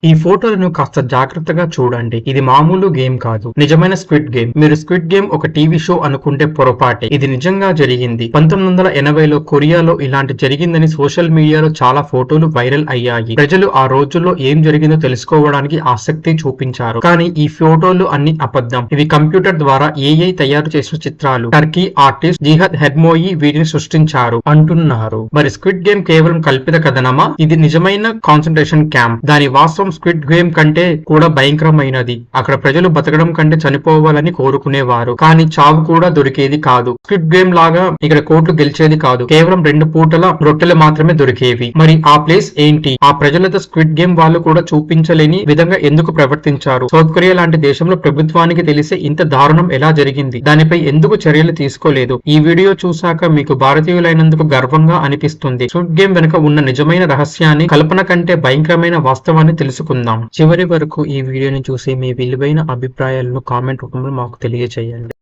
ఈ ఫోటోలను కాస్త జాగ్రత్తగా చూడండి. ఇది మామూలు గేమ్ కాదు, నిజమైన స్క్విడ్ గేమ్. మీరు స్క్విడ్ గేమ్ ఒక టీవీ షో అనుకుంటే పొరపాటే. ఇది నిజంగా జరిగింది. 1980లో కొరియాలో ఇలాంటి జరిగిందని సోషల్ మీడియాలో చాలా ఫోటోలు వైరల్ అయ్యాయి. ప్రజలు ఆ రోజుల్లో ఏం జరిగిందో తెలుసుకోవడానికి ఆసక్తి చూపించారు. కానీ ఈ ఫోటోలు అన్ని అబద్ధం. ఇవి కంప్యూటర్ ద్వారా ఏఐ తయారు చేసిన చిత్రాలు. టర్కీ ఆర్టిస్ట్ జిహద్ హెడ్మోయి వీటిని సృష్టించారు అంటున్నారు. మరి స్క్విడ్ గేమ్ కేవలం కల్పిత కథనమా? ఇది నిజమైన కాన్సంట్రేషన్ క్యాంప్. దాని వాస్తవం స్క్విడ్ గేమ్ కంటే కూడా భయంకరమైనది. అక్కడ ప్రజలు బతకడం కంటే చనిపోవాలని కోరుకునేవారు, కానీ చావు కూడా దొరికేది కాదు. స్క్విడ్ గేమ్ లాగా ఇక్కడ కోట్లు గెలిచేది కాదు. కేవలం 2 పూటల రొట్టెలు మాత్రమే దొరికేవి. మరి ఆ ప్లేస్ ఏంటి? ఆ ప్రజలతో స్క్విడ్ గేమ్ వాళ్ళు కూడా చూపించలేని విధంగా ఎందుకు ప్రవర్తించారు? సౌత్ కొరియా లాంటి దేశంలో ప్రభుత్వానికి తెలిసే ఇంత దారుణం ఎలా జరిగింది? దానిపై ఎందుకు చర్యలు తీసుకోలేదు? ఈ వీడియో చూశాక మీకు భారతీయులైనందుకు గర్వంగా అనిపిస్తుంది. స్క్విడ్ గేమ్ వెనుక ఉన్న నిజమైన రహస్యాన్ని, కల్పన కంటే భయంకరమైన వాస్తవాన్ని తెలుసుకుందాం. చివరి వరకు ఈ వీడియోని చూసి మీ విలువైన అభిప్రాయాలను కామెంట్ రూపంలో మాకు తెలియజేయండి.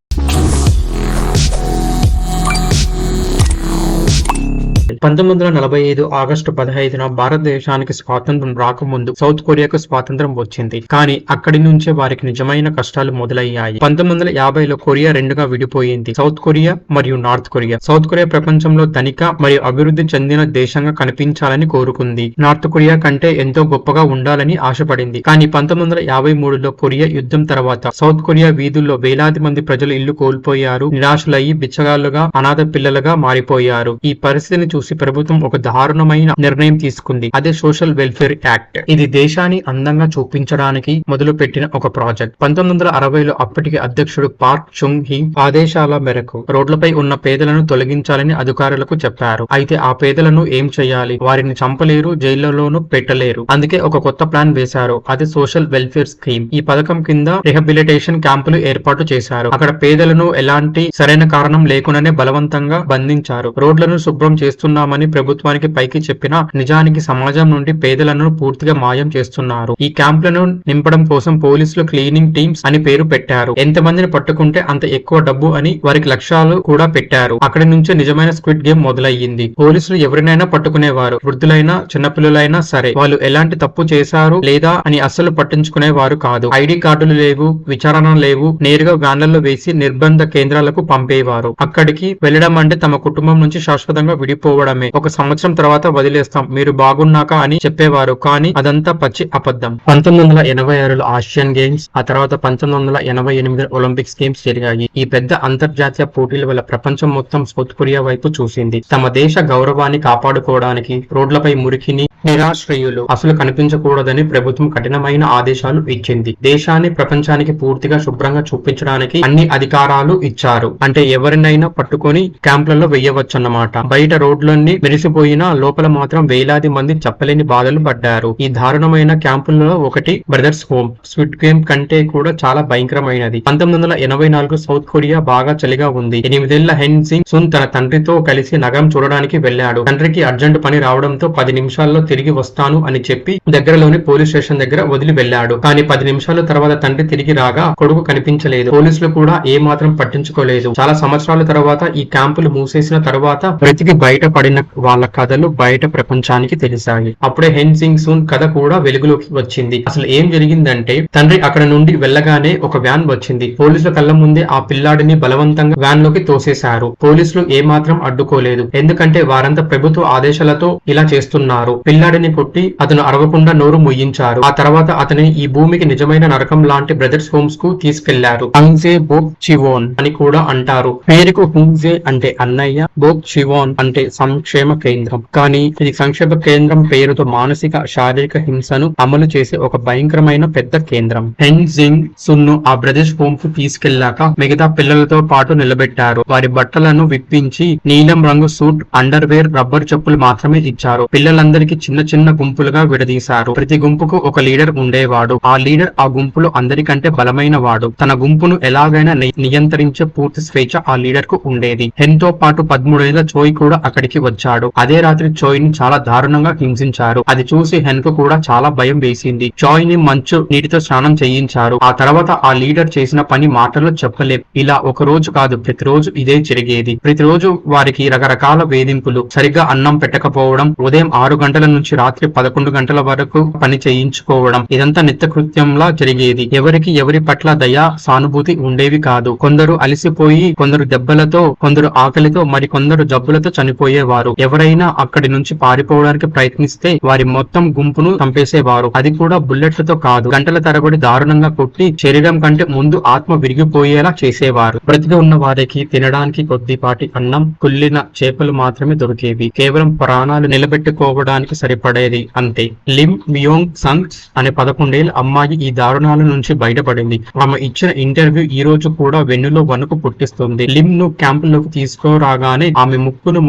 1945 ఆగస్టు 15న భారతదేశానికి స్వాతంత్రం రాకముందు సౌత్ కొరియాకు స్వాతంత్రం వచ్చింది. కానీ అక్కడి నుంచే వారికి నిజమైన కష్టాలు మొదలయ్యాయి. 1950లో కొరియా రెండుగా విడిపోయింది, సౌత్ కొరియా మరియు నార్త్ కొరియా. సౌత్ కొరియా ప్రపంచంలో ధనిక మరియు అభివృద్ధి చెందిన దేశంగా కనిపించాలని కోరుకుంది. నార్త్ కొరియా కంటే ఎంతో గొప్పగా ఉండాలని ఆశపడింది. కానీ 1953లో కొరియా యుద్ధం తర్వాత సౌత్ కొరియా వీధుల్లో వేలాది మంది ప్రజలు ఇల్లు కోల్పోయారు, నిరాశలయ్యి బిచ్చగాళ్లుగా, అనాథ పిల్లలుగా మారిపోయారు. ఈ పరిస్థితిని చూసి ప్రభుత్వం ఒక దారుణమైన నిర్ణయం తీసుకుంది. అదే సోషల్ వెల్ఫేర్ యాక్ట్. ఇది దేశాన్ని అందంగా చూపించడానికి మొదలు పెట్టిన ఒక ప్రాజెక్ట్. 1960లో అప్పటికి అధ్యక్షుడు పార్క్ చుంగ్ హీ ఆదేశాల మేరకు రోడ్లపై ఉన్న పేదలను తొలగించాలని అధికారులకు చెప్పారు. అయితే ఆ పేదలను ఏం చేయాలి? వారిని చంపలేరు, జైళ్లలోనూ పెట్టలేరు. అందుకే ఒక కొత్త ప్లాన్ వేశారు. అది సోషల్ వెల్ఫేర్ స్కీమ్. ఈ పథకం కింద రిహాబిలిటేషన్ క్యాంపులు ఏర్పాటు చేశారు. అక్కడ పేదలను ఎలాంటి సరైన కారణం లేకుండానే బలవంతంగా బంధించారు. రోడ్లను శుభ్రం చేస్తున్నామని ప్రభుత్వానికి పైకి చెప్పినా నిజానికి సమాజం నుండి పేదలను పూర్తిగా మాయం చేస్తున్నారు. ఈ క్యాంపులను నింపడం కోసం పోలీసులు క్లీనింగ్ టీమ్స్ అని పేరు పెట్టారు. ఎంతమందిని పట్టుకుంటే అంత ఎక్కువ డబ్బు అని వారికి లక్ష్యాలు కూడా పెట్టారు. అక్కడి నుంచే నిజమైన స్క్విడ్ గేమ్ మొదలయ్యింది. పోలీసులు ఎవరినైనా పట్టుకునేవారు, వృద్ధులైనా చిన్నపిల్లలైనా సరే. వాళ్ళు ఎలాంటి తప్పు చేశారు లేదా అని అస్సలు పట్టించుకునేవారు కాదు. ఐడి కార్డులు లేవు, విచారణ లేవు. నేరుగా వ్యాన్లలో వేసి నిర్బంధ కేంద్రాలకు పంపేవారు. అక్కడికి వెళ్లడం అంటే తమ కుటుంబం నుంచి శాశ్వతంగా విడిపోవడమే. ఒక సంవత్సరం తర్వాత వదిలేస్తాం, మీరు బాగున్నాక అని చెప్పేవారు. కానీ అదంతా పచ్చి అబద్ధం. 1986లో ఆసియన్ గేమ్స్, ఆ తర్వాత 1988 ఒలింపిక్స్ గేమ్స్ జరిగాయి. ఈ పెద్ద అంతర్జాతీయ పోటీల వల్ల ప్రపంచం మొత్తం సౌత్ కొరియా వైపు చూసింది. తమ దేశ గౌరవాన్ని కాపాడుకోవడానికి రోడ్లపై మురికిని, నిరాశ్రయులు అసలు కనిపించకూడదని ప్రభుత్వం కఠినమైన ఆదేశాలు ఇచ్చింది. దేశాన్ని ప్రపంచానికి పూర్తిగా శుభ్రంగా చూపించడానికి అన్ని అధికారాలు ఇచ్చారు. అంటే ఎవరినైనా పట్టుకొని క్యాంపులలో వెయ్యవచ్చన్నమాట. బయట రోడ్లన్నీ మెరిసిపోయినా లోపల మాత్రం వేలాది మంది చెప్పలేని బాధలు పడ్డారు. ఈ దారుణమైన క్యాంపులలో ఒకటి బ్రదర్స్ హోమ్. స్క్విడ్ గేమ్ కంటే కూడా చాలా భయంకరమైనది. 1984 సౌత్ కొరియా బాగా చలిగా ఉంది. 8 ఏళ్ల హెన్ జింగ్ సున్ తన తండ్రితో కలిసి నగరం చూడడానికి వెళ్లాడు. తండ్రికి అర్జెంట్ పని రావడంతో 10 నిమిషాల్లో తిరిగి వస్తాను అని చెప్పి దగ్గరలోని పోలీస్ స్టేషన్ దగ్గర వదిలి వెళ్లాడు. కానీ 10 నిమిషాల తర్వాత తండ్రి తిరిగి రాగా కొడుకు కనిపించలేదు. పోలీసులు కూడా ఏ మాత్రం పట్టించుకోలేదు. చాలా సంవత్సరాల తర్వాత ఈ క్యాంపులు మూసేసిన తర్వాత బ్రతికి బయట పడిన వాళ్ళ కథలు బయట ప్రపంచానికి తెలిసాయి. అప్పుడే హెన్ జింగ్ సున్ కథ కూడా వెలుగులోకి వచ్చింది. అసలు ఏం జరిగిందంటే, తండ్రి అక్కడ నుండి వెళ్లగానే ఒక వ్యాన్ వచ్చింది. పోలీసుల కళ్ళ ముందే ఆ పిల్లాడిని బలవంతంగా వ్యాన్ లోకి తోసేశారు. పోలీసులు ఏ మాత్రం అడ్డుకోలేదు, ఎందుకంటే వారంతా ప్రభుత్వ ఆదేశాలతో ఇలా చేస్తున్నారు. పిల్లాడిని కొట్టి అతను అరవకుండా నోరు ముయ్యించారు. ఆ తర్వాత అతని ఈ భూమికి నిజమైన నరకం లాంటి బ్రదర్స్ హోమ్స్ కు తీసుకెళ్లారు. హంగ్జే బోక్ చివోన్ అని కూడా అంటారు. పేరుకు హుంగ్జే అంటే అన్నయ్య, బోక్ చివోన్ అంటే సంక్షేమ కేంద్రం. కానీ ఇది సంక్షేమ కేంద్రం పేరుతో మానసిక, శారీరక హింసను అమలు చేసే ఒక భయంకరమైన పెద్ద కేంద్రం. హెన్ జింగ్ సున్ ను ఆ బ్రదర్స్ హోమ్ కు తీసుకెళ్లాక మిగతా పిల్లలతో పాటు నిలబెట్టారు. వారి బట్టలను విప్పించి నీలం రంగు సూట్, అండర్ వేర్, రబ్బర్ చెప్పులు మాత్రమే ఇచ్చారు. పిల్లలందరికీ చిన్న చిన్న గుంపులుగా విడదీశారు. ప్రతి గుంపుకు ఒక లీడర్ ఉండేవాడు. ఆ లీడర్ ఆ గుంపులో అందరికంటే బలమైన వాడు. తన గుంపును ఎలాగైనా నియంత్రించే పూర్తి స్వేచ్ఛ ఆ లీడర్ కు ఉండేది. హెన్ తో పాటు 13 ఏళ్ల జోయ్ కూడా అక్కడికి వచ్చాడు. అదే రాత్రి చోయ్ ని చాలా దారుణంగా హింసించారు. అది చూసి హెన్ కు కూడా చాలా భయం వేసింది. చోయ్ ని మంచు నీటితో స్నానం చేయించారు. ఆ తర్వాత ఆ లీడర్ చేసిన పని మాటల్లో చెప్పలేం. ఇలా ఒక రోజు కాదు, ప్రతిరోజు ఇదే జరిగేది. ప్రతిరోజు వారికి రకరకాల వేధింపులు, సరిగ్గా అన్నం పెట్టకపోవడం, ఉదయం 6 గంటల నుంచి రాత్రి 11 గంటల వరకు పని చేయించుకోవడం, ఇదంతా నిత్యకృత్యంలా జరిగేది. ఎవరికి ఎవరి పట్ల దయా సానుభూతి ఉండేవి కాదు. కొందరు అలసిపోయి, కొందరు దెబ్బలతో, కొందరు ఆకలితో, మరి కొందరు జబ్బులతో చనిపోయేవారు. ఎవరైనా అక్కడి నుంచి పారిపోవడానికి ప్రయత్నిస్తే వారి మొత్తం గుంపును చంపేసేవారు. అది కూడా బుల్లెట్లతో కాదు, గంటల తరబడి దారుణంగా కొట్టి శరీరం కంటే ముందు ఆత్మ విరిగిపోయేలా చేసేవారు. బ్రతికి ఉన్న వారికి తినడానికి కొద్దిపాటి అన్నం, కుళ్ళిన చేపలు మాత్రమే దొరికేవి. కేవలం ప్రాణాలు నిలబెట్టుకోవడానికి సరిపడేది అంతే. లిమ్ మియోంగ్ సంగ్ అనే 11 ఏళ్ల అమ్మాయి ఈ దారుణాల నుంచి బయటపడింది. ఆమె ఇచ్చిన ఇంటర్వ్యూ ఈ రోజు కూడా వెన్నులో వణుకు పుట్టిస్తుంది. లిమ్ ను క్యాంపులోకి తీసుకురాగానే ఆమె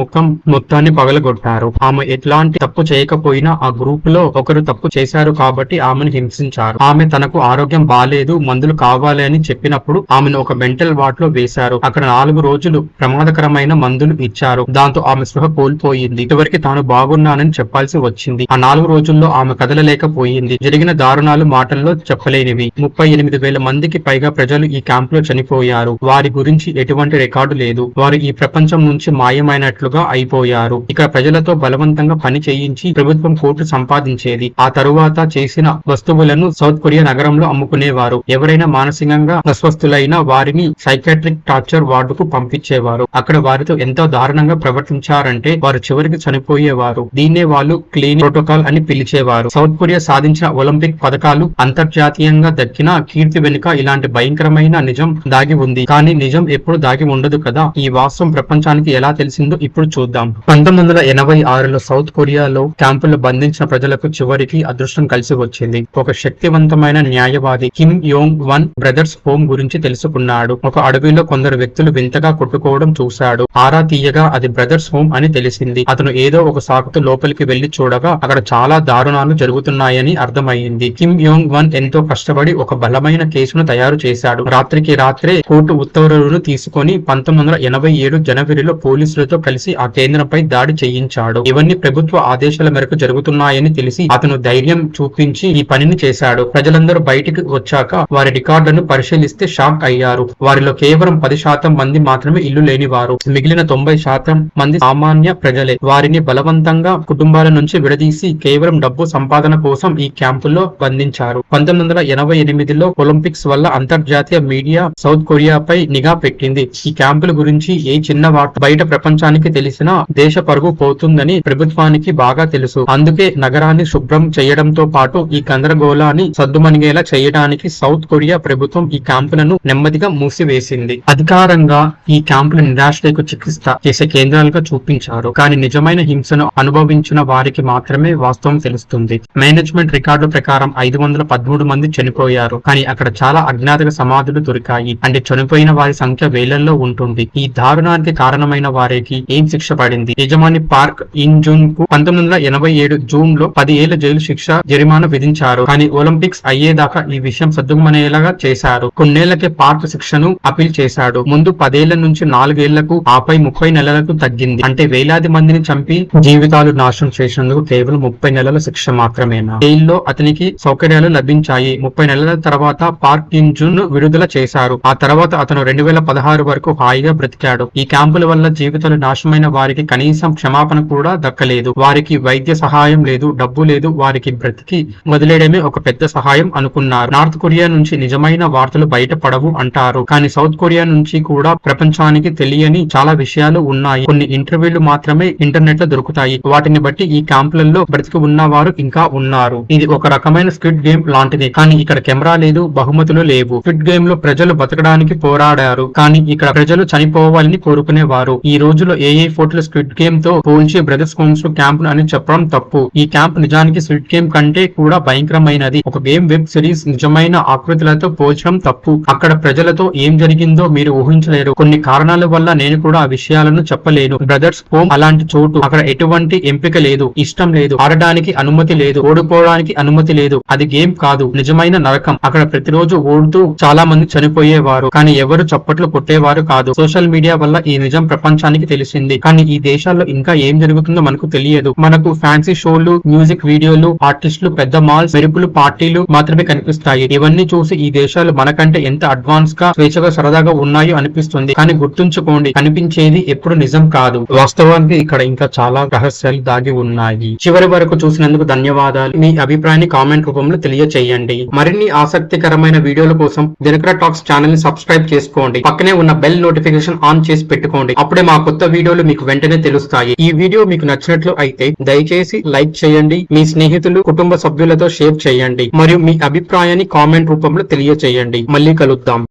ముఖం మొత్తాన్ని పగలగొట్టారు. ఆమె ఎట్లాంటి తప్పు చేయకపోయినా ఆ గ్రూప్ లో ఒకరు తప్పు చేశారు కాబట్టి ఆమెను హింసించారు. ఆమె తనకు ఆరోగ్యం బాలేదు, మందులు కావాలి అని చెప్పినప్పుడు ఆమెను ఒక మెంటల్ వార్డ్ లో వేశారు. అక్కడ 4 రోజులు ప్రమాదకరమైన మందులు ఇచ్చారు. దాంతో ఆమె స్పృహ కోల్పోయింది. చివరికి తాను బాగున్నానని చెప్పాల్సి వచ్చింది. ఆ 4 రోజుల్లో ఆమె కదలలేకపోయింది. జరిగిన దారుణాలు మాటల్లో చెప్పలేనివి. 38,000 మందికి పైగా ప్రజలు ఈ క్యాంప్ లో చనిపోయారు. వారి గురించి ఎటువంటి రికార్డు లేదు. వారు ఈ ప్రపంచం నుంచి మాయమైనట్లుగా అయిపోయారు. ఇక ప్రజలతో బలవంతంగా పని చేయించి ప్రభుత్వం కోట్లు సంపాదించేది. ఆ తరువాత చేసిన వస్తువులను సౌత్ కొరియా నగరంలో అమ్ముకునేవారు. ఎవరైనా మానసికంగా అస్వస్థులైన వారిని సైకాట్రిక్ టార్చర్ వార్డుకు పంపించేవారు. అక్కడ వారితో ఎంతో దారుణంగా ప్రవర్తించారంటే వారు చివరికి చనిపోయేవారు. దీన్నే వాళ్ళు క్లీన్ ప్రోటోకాల్ అని పిలిచేవారు. సౌత్ కొరియా సాధించిన ఒలింపిక్ పథకాలు, అంతర్జాతీయంగా దక్కిన కీర్తి వెనుక ఇలాంటి భయంకరమైన నిజం దాగి ఉంది. కానీ నిజం ఎప్పుడు దాగి ఉండదు కదా. ఈ వాస్తవం ప్రపంచానికి ఎలా తెలిసిందో ఇప్పుడు చూద్దాం. 1986లో సౌత్ కొరియాలో క్యాంపుల్లో బంధించిన ప్రజలకు చివరికి అదృష్టం కలిసి వచ్చింది. ఒక శక్తివంతమైన న్యాయవాది Kim Yong one brothers home గురించి తెలుసుకున్నాడు. ఒక అడవిలో కొందరు వ్యక్తులు వింతగా కొట్టుకోవడం చూశాడు. ఆరా తీయగా అది బ్రదర్స్ హోమ్ అని తెలిసింది. అతను ఏదో ఒక సాకుతో లోపలికి వెళ్లి చూడగా అక్కడ చాలా దారుణాలు జరుగుతున్నాయని అర్థమయ్యింది. కిమ్ యోంగ్ వన్ ఎంతో కష్టపడి ఒక బలమైన కేసును తయారు చేశాడు. రాత్రికి రాత్రే కోర్టు ఉత్తర్వులను తీసుకొని 1987 జనవరిలో పోలీసులతో కలిసి ఆ కేంద్రంపై దాడి చేయించాడు. ఇవన్నీ ప్రభుత్వ ఆదేశాల మేరకు జరుగుతున్నాయని తెలిసి అతను ధైర్యం చూపించి ఈ పనిని చేశాడు. ప్రజలందరూ బయటికి వచ్చాక వారి రికార్డులను పరిశీలిస్తే షాక్ అయ్యారు. వారిలో కేవలం 10% మంది మాత్రమే ఇల్లు లేనివారు. మిగిలిన 90% మంది సామాన్య ప్రజలే. వారిని బలవంతంగా కుటుంబాల నుంచి విడదీసి కేవలం డబ్బు సంపాదన కోసం ఈ క్యాంపుల్లో బంధించారు. 1988లో ఒలింపిక్స్ వల్ల అంతర్జాతీయ మీడియా సౌత్ కొరియాపై నిఘా పెట్టింది. ఈ క్యాంపుల గురించి ఏ చిన్న వార్త బయట ప్రపంచానికి తెలిసినా దేశ పరుగు పోతుందని ప్రభుత్వానికి బాగా తెలుసు. అందుకే నగరాన్ని శుభ్రం చేయడంతో పాటు ఈ గందరగోళాన్ని సద్దుమణిగేలా చేయడానికి సౌత్ కొరియా ప్రభుత్వం ఈ క్యాంపులను నెమ్మదిగా మూసివేసింది. అధికారంగా ఈ క్యాంపుల నిరాశ్రయకు చికిత్స చేసే కేంద్రాలుగా చూపించారు. కానీ నిజమైన హింసను అనుభవించిన వారికి మాత్రమే వాస్తవం తెలుస్తుంది. మేనేజ్మెంట్ రికార్డుల ప్రకారం 513 మంది చనిపోయారు. కానీ అక్కడ చాలా అజ్ఞాత సమాధులు దొరికాయి. అంటే చనిపోయిన వారి సంఖ్య వేలల్లో ఉంటుంది. ఈ దారుణానికి కారణమైన వారికి ఏం శిక్ష పడింది? యజమాని పార్క్ ఇన్ జూన్ కు 1987 జూన్ లో 10 ఏళ్ల జైలు శిక్ష, జరిమానా విధించారు. కానీ ఒలింపిక్స్ అయ్యేదాకా ఈ విషయం సద్దుమనేలాగా చేశారు. కొన్నేళ్లకే పార్క్ శిక్షను అపీల్ చేశాడు. ముందు 10 ఏళ్ల నుంచి 4 ఏళ్లకు, ఆపై 30 నెలలకు తగ్గింది. అంటే వేలాది మందిని చంపి జీవితాలు నాశనం చేసినందుకు కేవలం 30 నెలల శిక్ష మాత్రమేనా? జైల్లో అతనికి సౌకర్యాలు లభించాయి. 30 నెలల తర్వాత పార్క్ ఇన్ జూన్ విడుదల చేశారు. ఆ తర్వాత అతను 2016 వరకు హాయిగా బ్రతికాడు. ఈ క్యాంపుల వల్ల జీవితాలు నాశనమైన వారికి కనీసం క్షమాపణ కూడా దక్కలేదు. వారికి వైద్య సహాయం లేదు, డబ్బు లేదు. వారికి బ్రతికి వదిలేయడమే ఒక పెద్ద సహాయం అనుకున్నారు. నార్త్ కొరియా నుంచి నిజమైన వార్తలు బయటపడవు అంటారు. కానీ సౌత్ కొరియా నుంచి కూడా ప్రపంచానికి తెలియని చాలా విషయాలు ఉన్నాయి. కొన్ని ఇంటర్వ్యూలు మాత్రమే ఇంటర్నెట్ లో దొరుకుతాయి. వాటిని బట్టి ఈ క్యాంపులలో బ్రతికి ఉన్నవారు ఇంకా ఉన్నారు. ఇది ఒక రకమైన స్క్విడ్ గేమ్ లాంటిది. కానీ ఇక్కడ కెమెరా లేదు, బహుమతులు లేవు. స్క్విడ్ గేమ్ లో ప్రజలు బతకడానికి పోరాడారు. కానీ ఇక్కడ ప్రజలు చనిపోవాలని కోరుకునేవారు. ఈ రోజులో ఏఐ ఫోటోలు స్క్విడ్ గేమ్ తో పోల్చి బ్రదర్స్ హోమ్స్ క్యాంప్ అని చెప్పడం తప్పు. ఈ క్యాంప్ నిజానికి స్క్విడ్ గేమ్ కంటే కూడా భయంకరమైనది. ఒక గేమ్ వెబ్ సిరీస్ నిజమైన ఆకృతులతో పోల్చడం తప్పు. అక్కడ ప్రజలతో ఏం జరిగిందో మీరు ఊహించలేరు. కొన్ని కారణాల వల్ల నేను కూడా ఆ విషయాలను చెప్పలేను. బ్రదర్స్ హోమ్ అలాంటి చోటు. అక్కడ ఎటువంటి ఎంపిక లేదు, ఇష్టం లేదు, ఆడడానికి అనుమతి లేదు, ఓడిపోవడానికి అనుమతి లేదు. అది గేమ్ కాదు, నిజమైన నరకం. అక్కడ ప్రతిరోజు ఓడుతూ చాలా మంది చనిపోయేవారు. కానీ ఎవరు చప్పట్లు కొట్టేవారు కాదు. సోషల్ మీడియా వల్ల ఈ నిజం ప్రపంచానికి తెలిసింది. కానీ ఈ దేశాల్లో ఇంకా ఏం జరుగుతుందో మనకు తెలియదు. మనకు ఫ్యాన్సీ షోలు, మ్యూజిక్ వీడియోలు, ఆర్టిస్టులు, పెద్ద మాల్స్, మెరుపులు, పార్టీలు మాత్రమే కనిపిస్తాయి. ఇవన్నీ చూసి ఈ దేశాలు మనకంటే ఎంత అడ్వాన్స్ గా, స్వేచ్ఛగా, సరదాగా ఉన్నాయో అనిపిస్తుంది. కానీ గుర్తుంచుకోండి, కనిపించేది ఎప్పుడు నిజం కాదు. వాస్తవానికి ఇక్కడ ఇంకా చాలా రహస్యాలు దాగి ఉన్నాయి. చివరి వరకు చూసినందుకు ధన్యవాదాలు. మీ అభిప్రాయాన్ని కామెంట్ రూపంలో తెలియచేయండి. మరిన్ని ఆసక్తికరమైన వీడియోల కోసం దినకర టాక్స్ ఛానల్ ని సబ్స్క్రైబ్ చేసుకోండి. పక్కనే ఉన్న బెల్ నోటిఫికేషన్ ఆన్ చేసి పెట్టుకోండి. అప్పుడే మా కొత్త వీడియోలు మీకు వెంటనే తెలుస్తాయి. ఈ వీడియో మీకు నచ్చినట్లు అయితే దయచేసి లైక్ చేయండి. మీ స్నేహితులు, కుటుంబ సభ్యులతో షేర్ చేయండి. మరియు మీ అభిప్రాయాన్ని కామెంట్ రూపంలో తెలియచేయండి. మళ్ళీ కలుద్దాం.